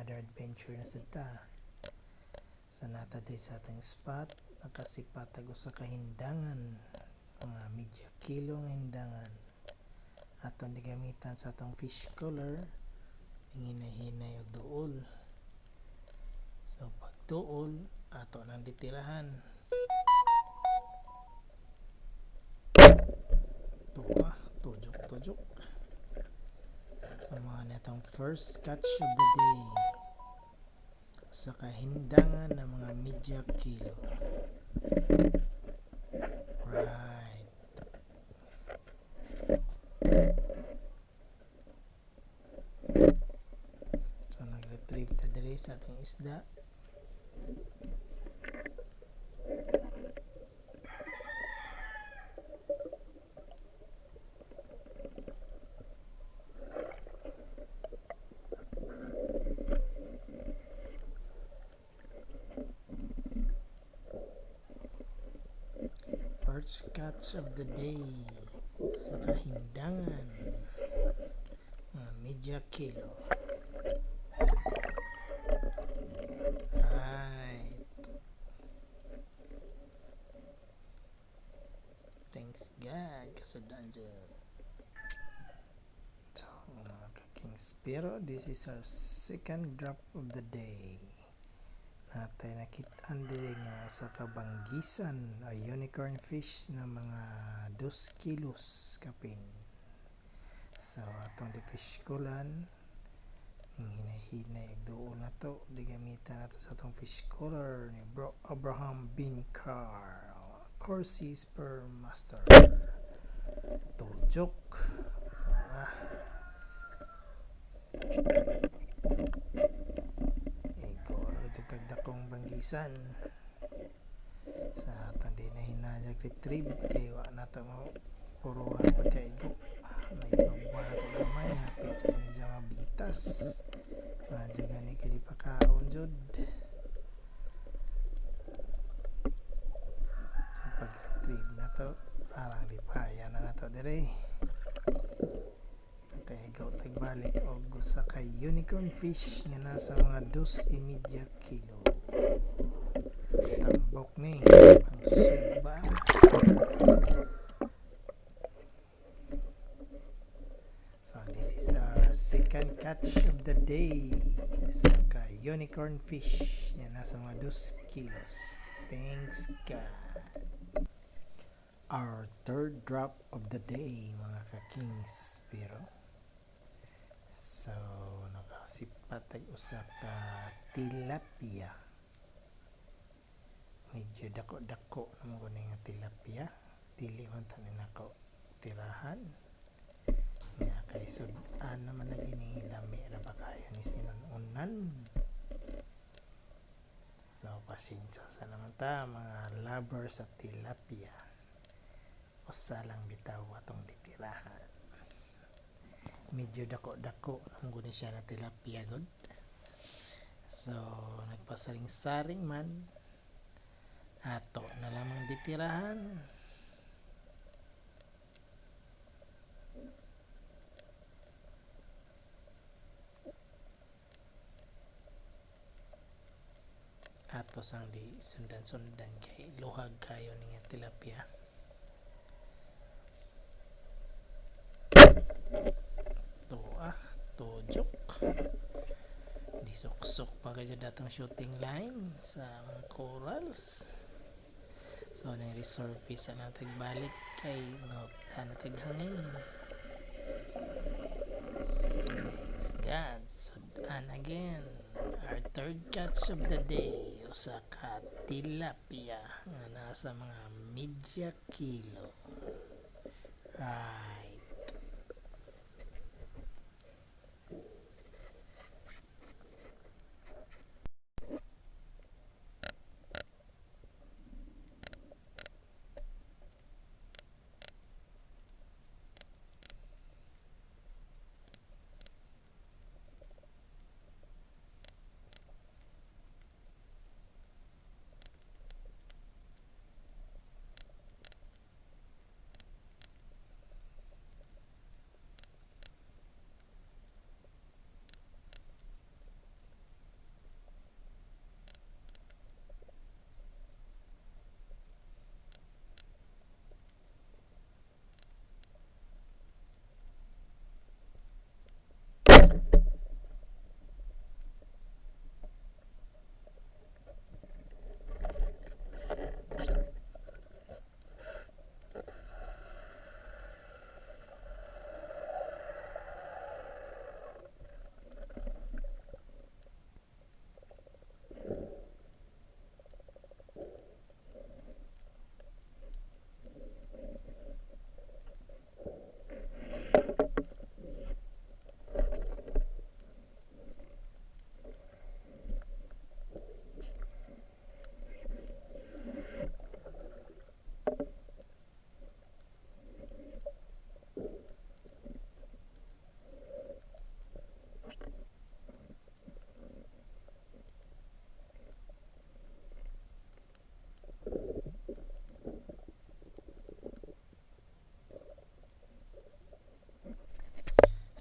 another adventure na sa ta. Sa nata din sa ating spot, nakasipatag sa kahindangan, mga media kilo ng hindangan. Atong digamitan sa atong fish color, hinahinay og duol. So pag duol, ato nang ditirahan. Tuwa, tujuk. So mga netong first catch of the day sa kahindangan ng mga media kilo. Right. So nag-retrieve ta diri sa atong isda. First catch of the day sa kahindangan mga media kilo. Right. Thanks God kasudan dyan. So mga kakingspiro, this is our second drop of the day. Natay nakitaan diri nga sa kabanggisan a unicorn fish na mga 2 kilos kapin. So atong di fish kulan ning hinay-hinay og duol na to, digamitan nato sa atong fish color ni Bro Abraham Bincar Corsi Sperm Master. Tujuk. Tagdakong banggisan sa atong di na hinayag retrieve kay wa na to mo puruhan pagkaigo, may babuan na to gamay hapit sa din siya mabitas madyo gani ka di pakaon jud. So pag retrieve na to arang lipaya na to dire kaigaw tagbalik og usa ka unicorn fish nga nasa mga 2.5 kilo. Tambok ni pang suba. So this is our second catch of the day sa ka unicorn fish nga nasa mga 2 kilos. Thanks God. Our third drop of the day mga ka-kings pero so nakasipatag usa ka tilapia. Medyo dako-dako naman ko nga tilapia. Dili man tanin ako tirahan. Nga kay sudan naman na gini lami ra ba kaya ni sinununan. So pasensya sa naman ta mga lovers sa tilapia. Usa lang bitaw atong ditirahan. Medyo dako-dako ang guna siya na tilapia god. So nagpasaring-saring man ato na lamang ditirahan. Ato sang di sundan-sundan kay luhag kayo niya tilapia. Tujuk. Di sok-sok pa kayo datang shooting line sa mga corals. So na resurface na tagbalik kay na taghangin. Thanks God. So and again our third catch of the day usa ka tilapia nga nasa mga media kilo. Right.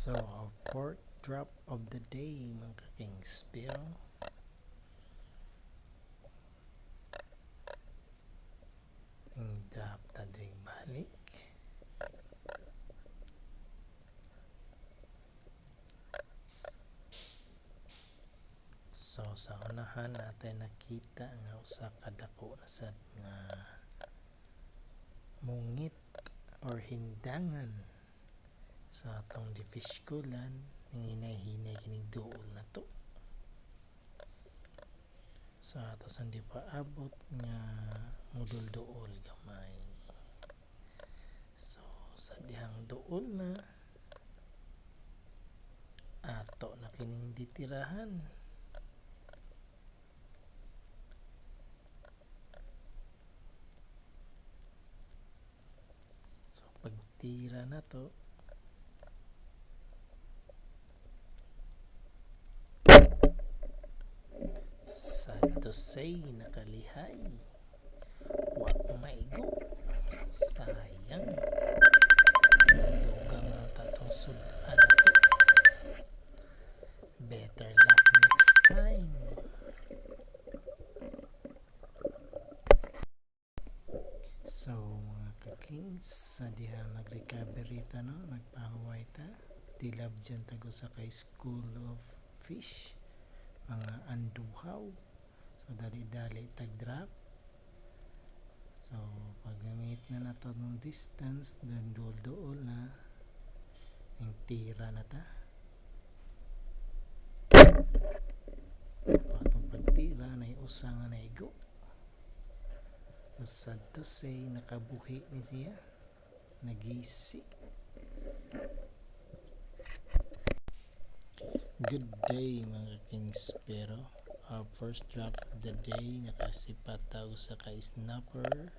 So, our fourth drop of the day, mga ka-kings. Pero, ang drop na din balik. So, sa unahan natin nakita nga usa ka dako na sad nga mungit or hindangan sa atong difiskulan hinay-hinay kining duol na to sa ato sang di pa abot nga mudul-duol gamay. So sa dihang duol na ato na kining ditirahan. So pagtira na to, sad to say, nakalihay, wa maigo, sayang, dugang ang tatong sudan na to. Better luck next time. So mga ka-kings, sa diha nag-recovery ta no, nagpahuway ta, dilab dyan tago sa kay School of Fish, mga anduhaw. So dali-dali tag-drop. So pag namit na nato ng distance, doon duol-duol na, yung tira na ta. So atong pagtira na usa nga naigo. So sad to say, nakabuhi ni siya, nagisi. Good day mga kings, pero our first drop of the day nakasipat tao sa ka-snapper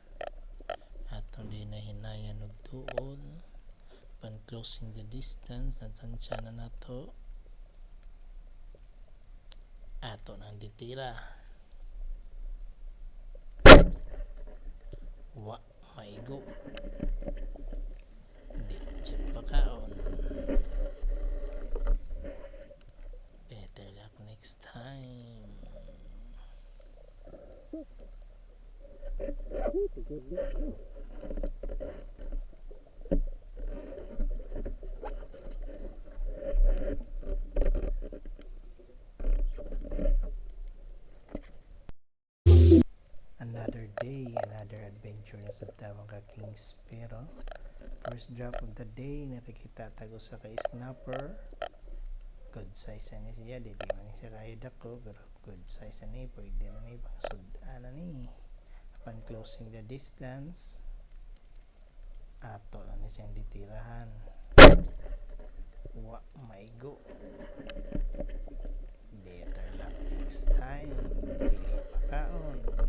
atong di na hinayan og tuol pan closing the distance natansya na nato ato nang ditira wa maigo di jud pakaon. Better luck next time. Another day, another adventure na sa tawang ka-kings. Pero first drop of the day, nakikita tago sa ka-snapper. Good size na siya, di man siya kahit ako, pero good size na pwede na ni pang sudan na ni. Upon closing the distance, ato na ni siyang ditirahan. Wa maigo. Better luck next time. Dili pa kaon.